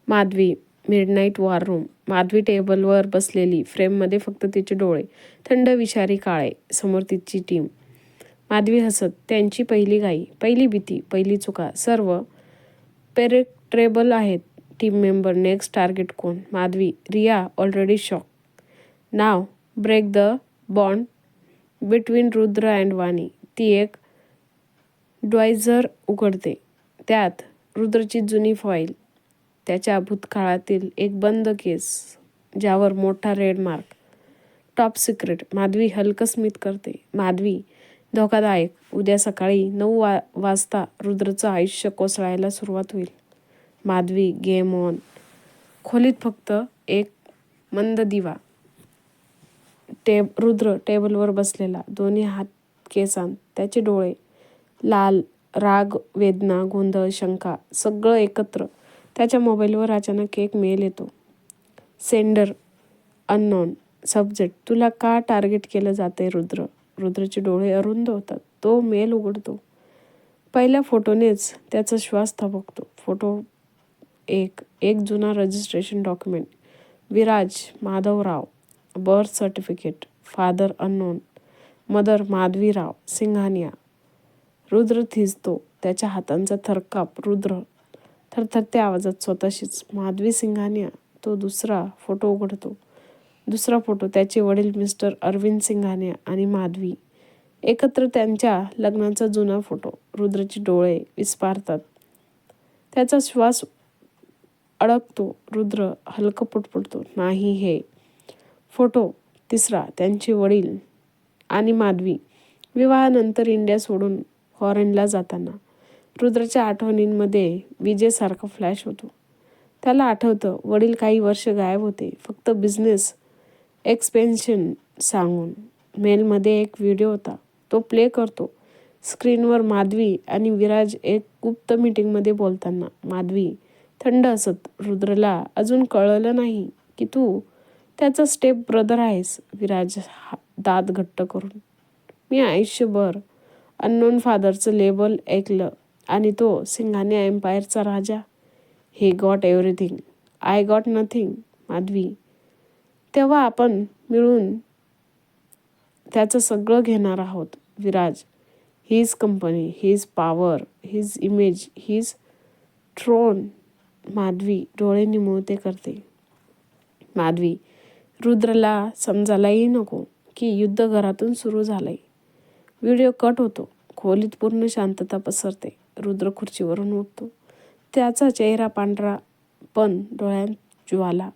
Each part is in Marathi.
Madhavi. Midnight war room. Madhavi टेबलवर बसलेली, फ्रेममध्ये फक्त तिचे डोळे, थंड विषारी काळे. समोर तिची टीम. माधवी हसत. त्यांची पहिली घाई, पहिली भीती, पहिली चुका सर्व पेरेक्ट्रेबल आहेत. Team member. नेक्स्ट टार्गेट कोण? माधवी. Riya already shock. नाव break the bond between Rudra and Vani. ती एक ड्वायझर उघडते. त्यात रुद्रची जुनी फाईल, त्याच्या भूतकाळातील एक बंद केस ज्यावर मोठा red mark. Top secret. Madhavi हलकं स्मित करते. माधवी. धोकादायक. उद्या सकाळी 9 वाजता रुद्रचं आयुष्य कोसळायला सुरुवात होईल. माधवी. Game on. खोलीत फक्त एक मंद दिवा. रुद्र टेबलवर बसलेला, दोन्ही हात केसांत. त्याचे डोळे लाल. राग, वेदना, गोंधळ, शंका सगळं एकत्र. त्याच्या मोबाईलवर अचानक एक मेल येतो. Sender unknown. सब्जेक्ट. तुला का टार्गेट केलं जातंय रुद्र? रुद्रचे डोळे अरुंद होतात. तो मेल उघडतो. पहिल्या फोटोनेच त्याचा श्वास थबकतो. फोटो एक जुना registration document. Viraj Madhavrao. Birth certificate. Father unknown. Mother Madhavirao Singhania. Rudra थिजतो. त्याच्या हातांचा थरकाप. रुद्र थरथरत्या आवाजात स्वतःशीच. माधवी सिंघानिया. तो दुसरा फोटो उघडतो. दुसरा फोटो. त्याचे वडील मिस्टर अरविंद सिंघानिया आणि माधवी एकत्र. त्यांच्या लग्नाचा जुना फोटो. रुद्रचे डोळे विस्फारतात. त्याचा श्वास अडकतो. रुद्र हलकं पुटपुटतो. नाही. हे फोटो. तिसरा. त्यांचे वडील आणि माधवी विवाहानंतर इंडिया सोडून फॉरेनला जाताना. रुद्रच्या आठवणींमध्ये विजेसारखा फ्लॅश होतो. त्याला आठवतं वडील काही वर्ष गायब होते, फक्त बिझनेस एक्सपेन्शन सांगून. मेलमध्ये एक व्हिडिओ होता. तो प्ले करतो. स्क्रीनवर माधवी आणि विराज एक गुप्त मीटिंगमध्ये बोलताना. माधवी थंड हसत. रुद्रला अजून कळलं नाही की तू त्याचा स्टेप ब्रदर आहेस. विराज दात घट्ट करून. मी आयुष्यभर अननोन फादरचं लेबल ऐकलं आणि तो सिंघानिया एम्पायरचा राजा. He got everything. I got nothing. Madhavi. तेव्हा आपण मिळून त्याचं सगळं घेणार आहोत. Viraj. His company, his power, his image, his throne. Madhavi डोळे निमुळते करते. माधवी. रुद्रला समजायलाही नको की युद्ध घरातून सुरू झालंय. व्हिडिओ कट होतो. खोलीत पूर्ण शांतता पसरते. रुद्र खुर्चीवरून उठतो. त्याचा चेहरा पांढरा, पण डोळ्यात ज्वाला.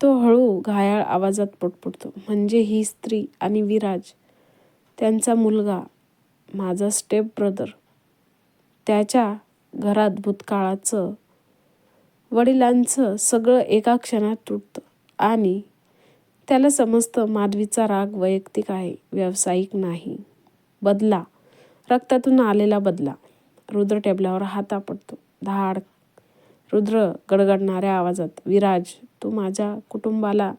तो हळू घायाळ आवाजात पुटपुटतो. म्हणजे ही स्त्री आणि विराज, त्यांचा मुलगा, माझा स्टेप ब्रदर. त्याच्या घरात भूतकाळाचं, वडिलांचं सगळं एका क्षणात तुटतं. आणि त्याला समजतं माधवीचा राग वैयक्तिक आहे, व्यावसायिक नाही. बदला. रक्तातून आलेला बदला. रुद्र टेबलावर हात आपटतो. धाड. रुद्र गडगडणाऱ्या आवाजात. विराज, तू माझ्या कुटुंबाला,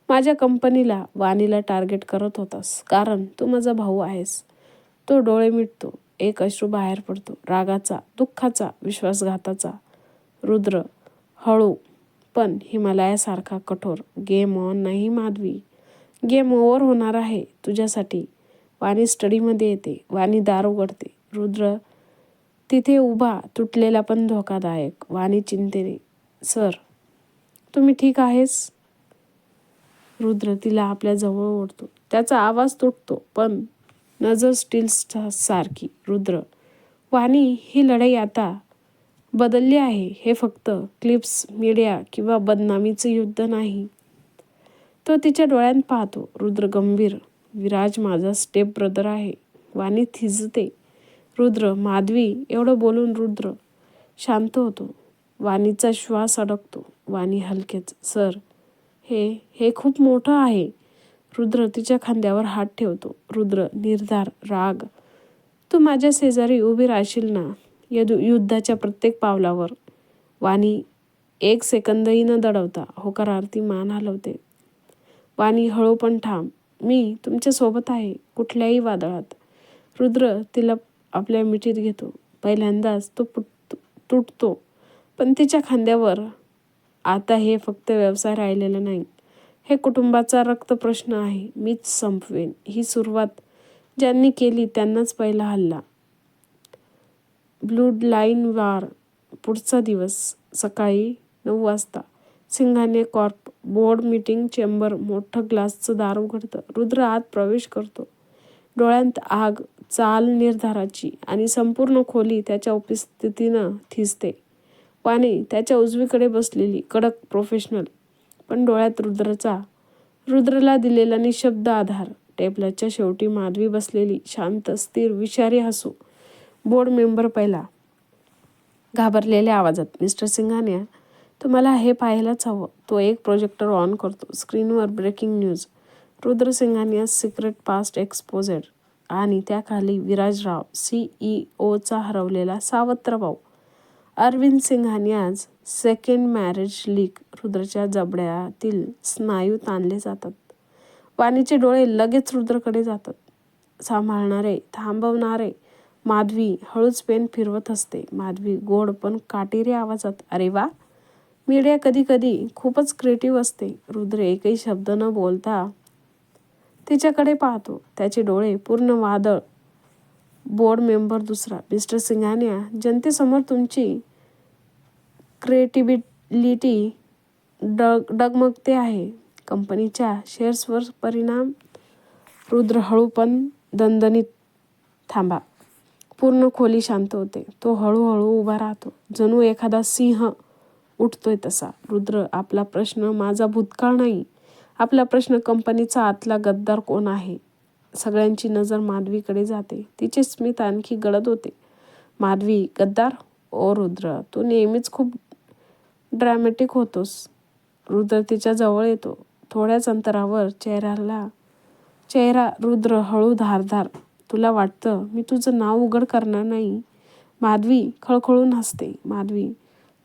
माझ्या कंपनीला, वाणीला टार्गेट करत होतास कारण तू माझा भाऊ आहेस. तो डोळे मिटतो. एक अश्रू बाहेर पडतो. रागाचा, दुःखाचा, विश्वासघाताचा. रुद्र हळू पण हिमालयासारखा कठोर. गेम ऑन नाही माधवी. गेम ओव्हर होणार आहे तुझ्यासाठी. वाणी स्टडीमध्ये येते. वाणी दार उघडते. रुद्र तिथे उभा, तुटलेला पण धोकादायक. वाणी चिंतेने. सर, तुम्ही ठीक आहेस? रुद्र तिला आपल्या जवळ ओढतो. त्याचा आवाज तुटतो, पण नजर स्टील सारखी. रुद्र. वाणी, ही लढाई आता बदलली आहे. हे फक्त क्लिप्स, मीडिया किंवा बदनामीचं युद्ध नाही. तो तिच्या डोळ्यात पाहतो. रुद्र गंभीर. विराज माझा स्टेप ब्रदर आहे. वाणी थिजते. रुद्र. माधवी. एवढं बोलून रुद्र शांत होतो. वाणीचा श्वास अडकतो. वाणी हलकेच. सर, हे खूप मोठं आहे. रुद्र तिच्या खांद्यावर हात ठेवतो. रुद्र निर्धार, राग. तू माझ्या शेजारी उभी राहशील ना युद्धाच्या प्रत्येक पावलावर? वाणी एक सेकंदही न दडवता होकारार्थी मान हलवते. वाणी हळू पण ठाम. मी तुमच्या सोबत आहे, कुठल्याही वादळात. रुद्र तिला आपल्या मिठीत घेतो. पहिल्यांदाच तो तुटतो, पण तिच्या खांद्यावर आता हे फक्त व्यवसाय राहिलेला नाही, हे कुटुंबाचा रक्तप्रश्न आहे. मीच संपवेन. ही सुरुवात ज्यांनी केली त्यांनाच पहिला हल्ला. ब्लड लाईन वार. पुढचा दिवस. सकाळी 9 वाजता. Singhania Corp board meeting chamber. मोठं ग्लासचं दार उघडतं. रुद्र आत प्रवेश करतो. डोळ्यांत आग, चाल निर्धाराची, आणि संपूर्ण खोली त्याच्या उपस्थितीनं थिजते. वाणी त्याच्या उजवीकडे बसलेली, कडक, प्रोफेशनल, पण डोळ्यात रुद्रला दिलेला निशब्द आधार. टेबलाच्या शेवटी माधवी बसलेली, शांत, स्थिर, विषारी हसू. बोर्ड मेंबर पहिला. घाबरलेल्या आवाजात, मिस्टर सिंघानिया, तुम्हाला हे पाहायलाच हवं. तो एक प्रोजेक्टर ऑन करतो. स्क्रीनवर breaking news. Rudra Singhania secret past exposed. आणि त्याखाली विराजराव, CEO चा हरवलेला सावत्र भाऊ. Arvind Singhania's second marriage leak. रुद्रच्या जबड्यातील स्नायू ताणले जातात. वाणीचे डोळे लगेच रुद्रकडे जातात. सांभाळणारे, थांबवणारे. माधवी हळूच पेन फिरवत असते. माधवी गोड पण काटेरी आवाजात, अरे वा, मीडिया कधी कधी खूपच क्रिएटिव्ह असते. रुद्र एकही शब्द न बोलता तिच्याकडे पाहतो. त्याचे डोळे पूर्ण वादळ. बोर्ड मेंबर दुसरा. मिस्टर सिंघानिया, जनतेसमोर तुमची क्रिएटिव्हिटी डगमगते आहे. कंपनीच्या शेअर्सवर परिणाम. रुद्र हळू पण दणदणीत, थांबा. पूर्ण खोली शांत होते. तो हळूहळू उभा राहतो, जणू एखादा सिंह उठतोय तसा. रुद्र, आपला प्रश्न माझा भूतकाळ नाही. आपला प्रश्न कंपनीचा आतला गद्दार कोण आहे. सगळ्यांची नजर माधवीकडे जाते. तिचे स्मित आणखी गडद होते. माधवी, गद्दार? ओ रुद्र, तू नेहमीच खूप ड्रॅमॅटिक होतोस. रुद्र तिच्या जवळ येतो. थोड्याच अंतरावर. चेहरा. रुद्र हळू, धारदार. तुला वाटतं मी तुझं नाव उघड करणार नाही? माधवी खळखळून हसते. माधवी,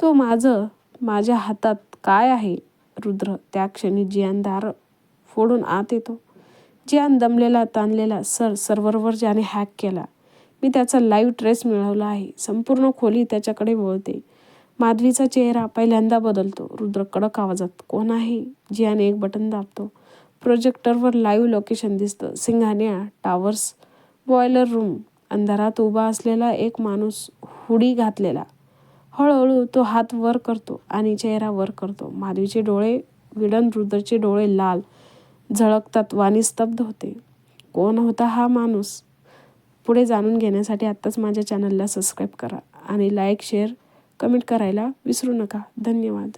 तो माझ्या हातात काय आहे? रुद्र, त्या क्षणी जियान दार फोडून आत येतो. जियान दमलेला, ताणलेला. सर्व्हरवर ज्याने हॅक केला, मी त्याचा लाईव्ह ट्रेस मिळवला आहे. संपूर्ण खोली त्याच्याकडे वळते. माधवीचा चेहरा पहिल्यांदा बदलतो. रुद्र कडक आवाजात, कोण आहे? जियान एक बटन दाबतो. प्रोजेक्टरवर लाईव्ह लोकेशन दिसतं. Singhania towers, boiler room. अंधारात उभा असलेला एक माणूस, हुडी घातलेला. हळूहळू तो हात वर करतो आणि चेहरा वर करतो. माधवीचे डोळे विडन, रुद्रचे डोळे लाल झळकतात. वाणी स्तब्ध होते. कोण होता हा माणूस? पुढे जाणून घेण्यासाठी आत्ताच माझ्या चॅनलला सबस्क्राईब करा आणि लाईक, शेअर, कमेंट करायला विसरू नका. धन्यवाद.